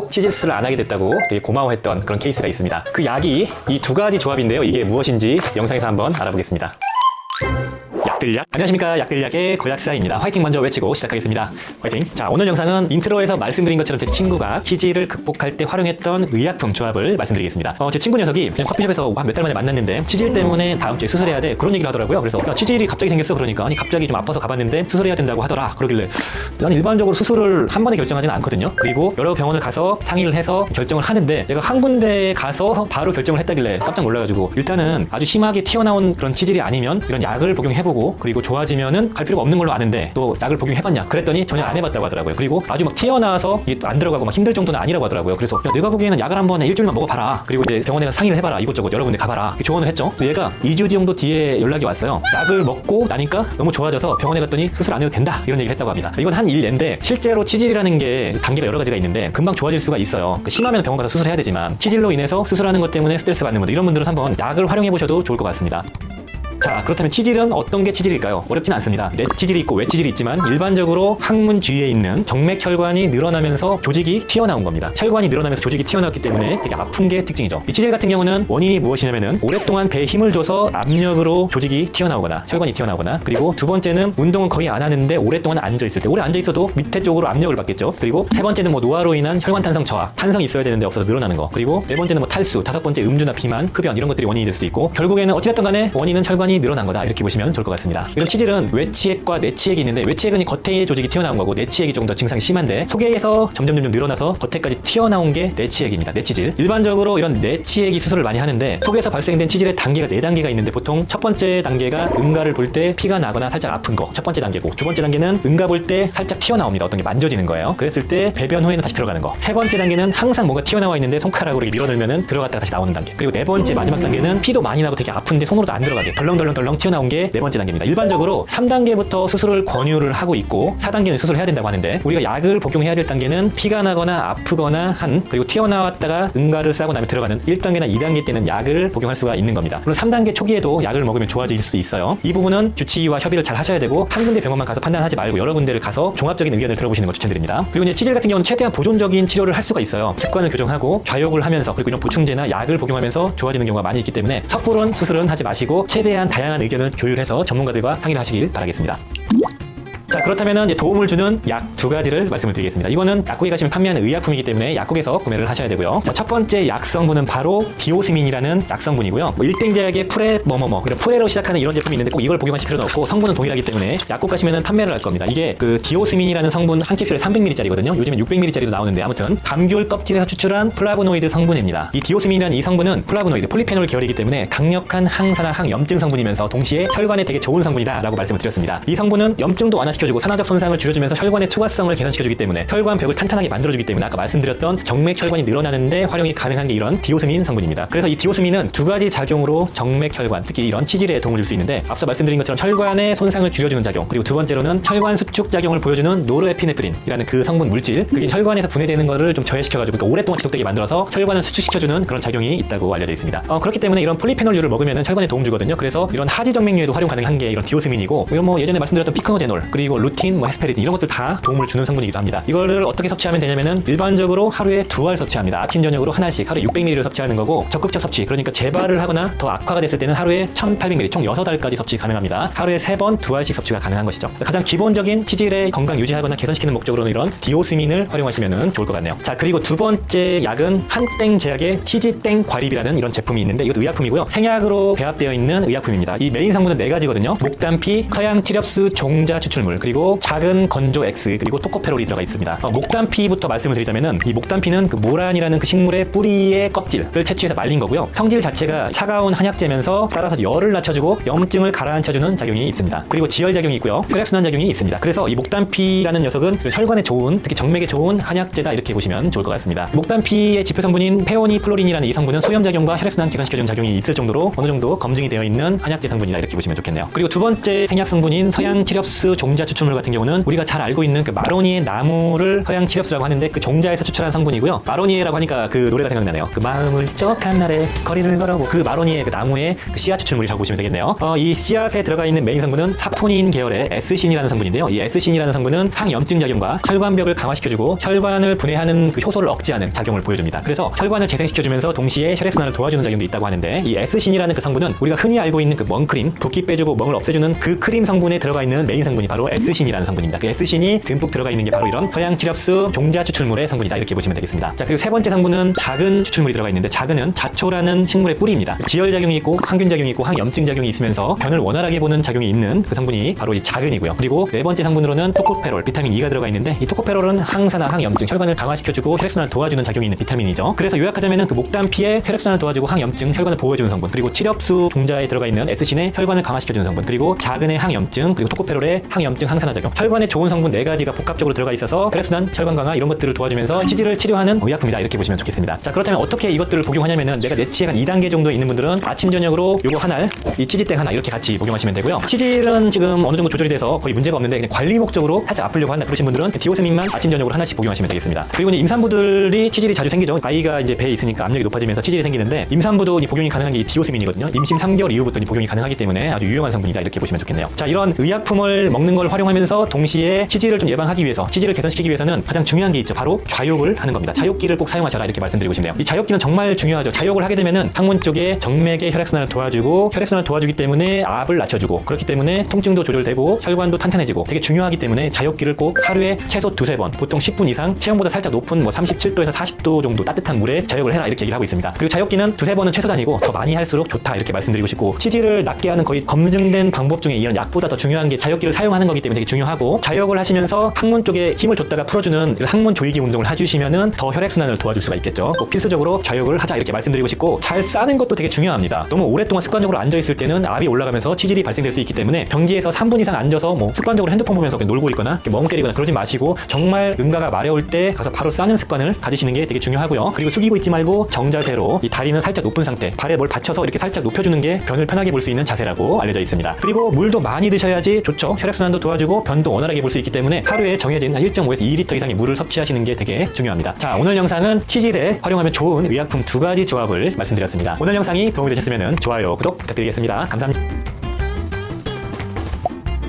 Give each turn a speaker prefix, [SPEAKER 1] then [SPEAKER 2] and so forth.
[SPEAKER 1] 치질 수술을 안 하게 됐다고 되게 고마워했던 그런 케이스가 있습니다. 그 약이 이 두 가지 조합인데요. 이게 무엇인지 영상에서 한번 알아보겠습니다. 약들약. 안녕하십니까, 약들약의 고약사입니다. 화이팅 먼저 외치고 시작하겠습니다. 화이팅. 자, 오늘 영상은 인트로에서 말씀드린 것처럼 제 친구가 치질을 극복할 때 활용했던 의약품 조합을 말씀드리겠습니다. 제 친구 녀석이 그냥 커피숍에서 한 몇 달 만에 만났는데 치질 때문에 다음 주에 수술해야 돼, 그런 얘기를 하더라고요. 그래서 야, 치질이 갑자기 생겼어. 그러니까 아니 갑자기 좀 아파서 가봤는데 수술해야 된다고 하더라. 그러길래 난 일반적으로 수술을 한 번에 결정하지는 않거든요. 그리고 여러 병원을 가서 상의를 해서 결정을 하는데 내가 한 군데 가서 바로 결정을 했다길래 깜짝 놀라가지고 일단은 아주 심하게 튀어나온 그런 치질이 아니면 이런 약을 복용해보고 그리고 좋아지면은 갈 필요가 없는 걸로 아는데 또 약을 복용해봤냐 그랬더니 전혀 안 해봤다고 하더라고요. 그리고 아주 막 튀어나와서 이게 안 들어가고 막 힘들 정도는 아니라고 하더라고요. 그래서 야, 내가 보기에는 약을 한 번에 일주일만 먹어봐라. 그리고 이제 병원에 가서 상의를 해봐라. 이곳저곳 여러 군데 가봐라. 조언을 했죠. 얘가 2주 정도 뒤에 연락이 왔어요. 약을 먹고 나니까 너무 좋아져서 병원에 갔더니 수술 안 해도 된다, 이런 얘기를 했다고 합니다. 이건 한 일례인데 실제로 치질이라는 게 단계가 여러 가지가 있는데 금방 좋아질 수가 있어요. 심하면 병원 가서 수술해야 되지만 치질로 인해서 수술하는 것 때문에 스트레스 받는 분들, 이런 분들은 한번 약을 활용해 보셔도 좋을 것 같습니다. 자, 그렇다면 치질은 어떤 게 치질일까요? 어렵진 않습니다. 내 치질이 있고 외 치질이 있지만 일반적으로 항문 주위에 있는 정맥혈관이 늘어나면서 조직이 튀어나온 겁니다. 혈관이 늘어나면서 조직이 튀어나왔기 때문에 되게 아픈 게 특징이죠. 이 치질 같은 경우는 원인이 무엇이냐면은 오랫동안 배에 힘을 줘서 압력으로 조직이 튀어나오거나 혈관이 튀어나오거나, 그리고 두 번째는 운동은 거의 안 하는데 오랫동안 앉아있을 때, 오래 앉아있어도 밑에 쪽으로 압력을 받겠죠. 그리고 세 번째는 노화로 인한 혈관 탄성 저하, 탄성이 있어야 되는데 없어서 늘어나는 거, 그리고 네 번째는 탈수, 다섯 번째 음주나 비만, 흡연, 이런 것들이 원인이 될 수도 있고, 결국에는 어찌됐든 간에 원인은 혈관이 늘어난 거다, 이렇게 보시면 좋을 것 같습니다. 이런 치질은 외치액과 내치액이 있는데 외치액은 이 겉에 조직이 튀어나온 거고 내치액이 좀 더 증상이 심한데 속에서 점점 늘어나서 겉에까지 튀어나온 게 내치액입니다. 내치질. 일반적으로 이런 내치액이 수술을 많이 하는데 속에서 발생된 치질의 단계가 4단계가 있는데 보통 첫 번째 단계가 응가를 볼 때 피가 나거나 살짝 아픈 거, 첫 번째 단계고, 두 번째 단계는 응가 볼 때 살짝 튀어나옵니다. 어떤 게 만져지는 거예요. 그랬을 때 배변 후에는 다시 들어가는 거. 세 번째 단계는 항상 뭔가 튀어나와 있는데 손가락으로 이렇게 밀어넣으면 들어갔다가 다시 나오는 단계. 그리고 네 번째 마지막 단계는 피도 많이 나고 되게 아픈데 손으로도 안 들어가게 덜렁덜렁 튀어나온 게 네 번째 단계입니다. 일반적으로 3단계부터 수술을 권유를 하고 있고 4단계는 수술을 해야 된다고 하는데, 우리가 약을 복용해야 될 단계는 피가 나거나 아프거나 한, 그리고 튀어나왔다가 응가를 싸고 나면 들어가는 1단계나 2단계 때는 약을 복용할 수가 있는 겁니다. 물론 3단계 초기에도 약을 먹으면 좋아질 수 있어요. 이 부분은 주치의와 협의를 잘 하셔야 되고 한 군데 병원만 가서 판단하지 말고 여러 군데를 가서 종합적인 의견을 들어보시는 걸 추천드립니다. 그리고 이제 치질 같은 경우는 최대한 보존적인 치료를 할 수가 있어요. 습관을 교정하고 좌욕을 하면서, 그리고 이런 보충제나 약을 복용하면서 좋아지는 경우가 많이 있기 때문에 섣부른 수술은 하지 마시고 최대한 다양한 의견을 교율해서 전문가들과 상의를 하시길 바라겠습니다. 자, 그렇다면 이제 도움을 주는 약 두 가지를 말씀을 드리겠습니다. 이거는 약국에 가시면 판매하는 의약품이기 때문에 약국에서 구매를 하셔야 되고요. 자, 첫 번째 약성분은 바로 디오스민이라는 약성분이고요. 1등제약의 프레 그리고 프레로 시작하는 이런 제품이 있는데 꼭 이걸 복용하실 필요는 없고 성분은 동일하기 때문에 약국 가시면 판매를 할 겁니다. 이게 그 디오스민이라는 성분 한 캡슐에 300ml짜리거든요. 요즘엔 600ml짜리도 나오는데 아무튼 감귤 껍질에서 추출한 플라보노이드 성분입니다. 이 디오스민이라는 이 성분은 플라보노이드, 폴리페놀 계열이기 때문에 강력한 항산화, 항염증 성분이면서 동시에 혈관에 되게 좋은 성분이다라고 말씀을 드렸습니다. 이 성분은 염증도 완화시켜주고 산화적 손상을 줄여주면서 혈관의 투과성을 개선시켜주기 때문에 혈관 벽을 탄탄하게 만들어주기 때문에 아까 말씀드렸던 정맥혈관이 늘어나는데 활용이 가능한 게 이런 디오스민 성분입니다. 그래서 이 디오스민은 두 가지 작용으로 정맥혈관, 특히 이런 치질에 도움을 줄 수 있는데 앞서 말씀드린 것처럼 혈관의 손상을 줄여주는 작용, 그리고 두 번째로는 혈관 수축 작용을 보여주는 노르에피네프린이라는 그 성분 물질, 그게 혈관에서 분해되는 거를 좀 저해시켜가지고 그러니까 오랫동안 지속되게 만들어서 혈관을 수축시켜주는 그런 작용이 있다고 알려져 있습니다. 그렇기 때문에 이런 폴리페놀류를 먹으면 혈관에 도움 주거든요. 그래서 이런 하지 정맥류에도 활용 가능한 게 이런 디오스민이고, 이건 예전에 말씀드렸던 피크노제놀, 그리고 루틴, 헤스페리딘, 이런 것들 다 도움을 주는 성분이기도 합니다. 이거를 어떻게 섭취하면 되냐면은 일반적으로 하루에 2알 섭취합니다. 아침 저녁으로 하나씩 하루에 600ml를 섭취하는 거고, 적극적 섭취, 그러니까 재발을 하거나 더 악화가 됐을 때는 하루에 1800ml, 총 6알까지 섭취 가능합니다. 하루에 3번 2알씩 섭취가 가능한 것이죠. 가장 기본적인 치질의 건강 유지하거나 개선시키는 목적으로는 이런 디오스민을 활용하시면 좋을 것 같네요. 자, 그리고 두 번째 약은 한땡 제약의 치지땡 과립이라는 이런 제품이 있는데 이것도 의약품이고요. 생약으로 배합되어 있는 의약품입니다. 이 메인 성분은 4가지거든요. 목단피, 서양 티렵스 종자 추출물, 그리고 작은 건조 X, 그리고 토코페롤이 들어가 있습니다. 목단피부터 말씀을 드리자면은 이 목단피는 그 모란이라는 그 식물의 뿌리의 껍질을 채취해서 말린 거고요. 성질 자체가 차가운 한약재면서 따라서 열을 낮춰주고 염증을 가라앉혀주는 작용이 있습니다. 그리고 지혈 작용이 있고요. 혈액순환 작용이 있습니다. 그래서 이 목단피라는 녀석은 혈관에 좋은, 특히 정맥에 좋은 한약재다, 이렇게 보시면 좋을 것 같습니다. 목단피의 지표 성분인 페오니플로린이라는 이 성분은 소염 작용과 혈액순환 개선시켜주는 작용이 있을 정도로 어느 정도 검증이 되어 있는 한약재 성분이다, 이렇게 보시면 좋겠네요. 그리고 두 번째 생약 성분인 서양 티렵스 종자 추출물 같은 경우는 우리가 잘 알고 있는 그 마로니에 나무를 서양 치렵수라고 하는데 그 종자에서 추출한 성분이고요. 마로니에라고 하니까 그 노래가 생각나네요. 그 마음을 쩍한 날에 거리를 걸어보 그 마로니에 그 나무의 그 씨앗 추출물이라고 보시면 되겠네요. 이 씨앗에 들어가 있는 메인 성분은 사포닌 계열의 에스신이라는 성분인데요. 이 에스신이라는 성분은 항염증 작용과 혈관벽을 강화시켜주고 혈관을 분해하는 그 효소를 억제하는 작용을 보여줍니다. 그래서 혈관을 재생시켜주면서 동시에 혈액순환을 도와주는 작용도 있다고 하는데 이 에스신이라는 그 성분은 우리가 흔히 알고 있는 그 멍크림, 붓기 빼주고 멍을 없애주는 그 크림 성분에 들어가 있는 메인 성분이 바로 에스신이라는 성분입니다. 그 에스신이 듬뿍 들어가 있는 게 바로 이런 서양 치렵수 종자 추출물의 성분이다 이렇게 보시면 되겠습니다. 자, 그리고 세 번째 성분은 작은 추출물이 들어가 있는데 작은은 자초라는 식물의 뿌리입니다. 지혈작용이 있고 항균작용이 있고 항염증 작용이 있으면서 변을 원활하게 보는 작용이 있는 그 성분이 바로 이 작은이고요. 그리고 네 번째 성분으로는 토코페롤, 비타민 E가 들어가 있는데 이 토코페롤은 항산화, 항염증, 혈관을 강화시켜주고 혈액순환을 도와주는 작용이 있는 비타민이죠. 그래서 요약하자면은 그 목단피의 혈액순환을 도와주고 항염증, 혈관을 보호해주는 성분, 그리고 치렵수 종자에 들어가 있는 에스신의 혈관을 강화시켜주는 성분, 그리고 작은의 항염증, 그리고 토코페롤의 항염증, 항산화 작용, 혈관에 좋은 성분 네 가지가 복합적으로 들어가 있어서 혈액순환, 혈관 강화 이런 것들을 도와주면서 치질을 치료하는 의약품이다 이렇게 보시면 좋겠습니다. 자, 그렇다면 어떻게 이것들을 복용하냐면은 내가 내치액 한 2단계 정도 있는 분들은 아침 저녁으로 요거 하나, 이 치질땡 하나 이렇게 같이 복용하시면 되고요. 치질은 지금 어느 정도 조절이 돼서 거의 문제가 없는데 그냥 관리 목적으로 살짝 아프려고 한다 그러신 분들은 디오스민만 아침 저녁으로 하나씩 복용하시면 되겠습니다. 그리고 이제 임산부들이 치질이 자주 생기죠. 아이가 이제 배에 있으니까 압력이 높아지면서 치질이 생기는데 임산부도 이 복용이 가능한 게 이 디오스민이거든요. 임신 3개월 이후부터 이 복용이 가능하기 때문에 아주 유용한 성분이다 이렇게 보시면 좋겠네요. 자, 이런 의약품을 먹는 걸 활용하면서 동시에 치질을 좀 예방하기 위해서, 치질을 개선시키기 위해서는 가장 중요한 게 있죠. 바로 좌욕을 하는 겁니다. 자욕기를 꼭 사용하셔라 이렇게 말씀드리고 싶네요. 이 자욕기는 정말 중요하죠. 자욕을 하게 되면은 항문 쪽에 정맥의 혈액순환을 도와주고 혈액순환을 도와주기 때문에 압을 낮춰주고 그렇기 때문에 통증도 조절되고 혈관도 탄탄해지고 되게 중요하기 때문에 자욕기를 꼭 하루에 최소 2-3번, 보통 10분 이상 체온보다 살짝 높은 뭐 37도에서 40도 정도 따뜻한 물에 자욕을 해라 이렇게 얘기를 하고 있습니다. 그리고 자욕기는 2-3번은 최소단이고 더 많이 할수록 좋다 이렇게 말씀드리고 싶고, 치질을 낫게 하는 거의 검증된 방법 중에 이런 약보다 더 중요한 게 자욕기를 사용하는 거기 때문에 되게 중요하고, 자욕을 하시면서 항문 쪽에 힘을 줬다가 풀어주는 항문 조이기 운동을 해주시면은 더 혈액순환을 도와줄 수가 있겠죠. 꼭 필수적으로 자욕을 하자 이렇게 말씀드리고 싶고, 잘 싸는 것도 되게 중요합니다. 너무 오랫동안 습관적으로 앉아있을 때는 압이 올라가면서 치질이 발생될 수 있기 때문에 변기에서 3분 이상 앉아서 뭐 습관적으로 핸드폰 보면서 놀고 있거나 멍 때리거나 그러지 마시고 정말 응가가 마려울 때 가서 바로 싸는 습관을 가지시는 게 되게 중요하고요. 그리고 숙이고 있지 말고 정자세로 이 다리는 살짝 높은 상태, 발에 뭘 받쳐서 이렇게 살짝 높여주는 게 변을 편하게 볼 수 있는 자세라고 알려져 있습니다. 그리고 물도 많이 드셔야지 좋죠. 혈액순환도 도와주고 변도 원활하게 볼 수 있기 때문에 하루에 정해진 1.5에서 2리터 이상의 물을 섭취하시는 게 되게 중요합니다. 자, 오늘 영상은 치질에 활용하면 좋은 의약품 2가지 조합을 말씀드렸습니다. 오늘 영상이 도움이 되셨으면 좋아요, 구독 부탁드리겠습니다. 감사합니다.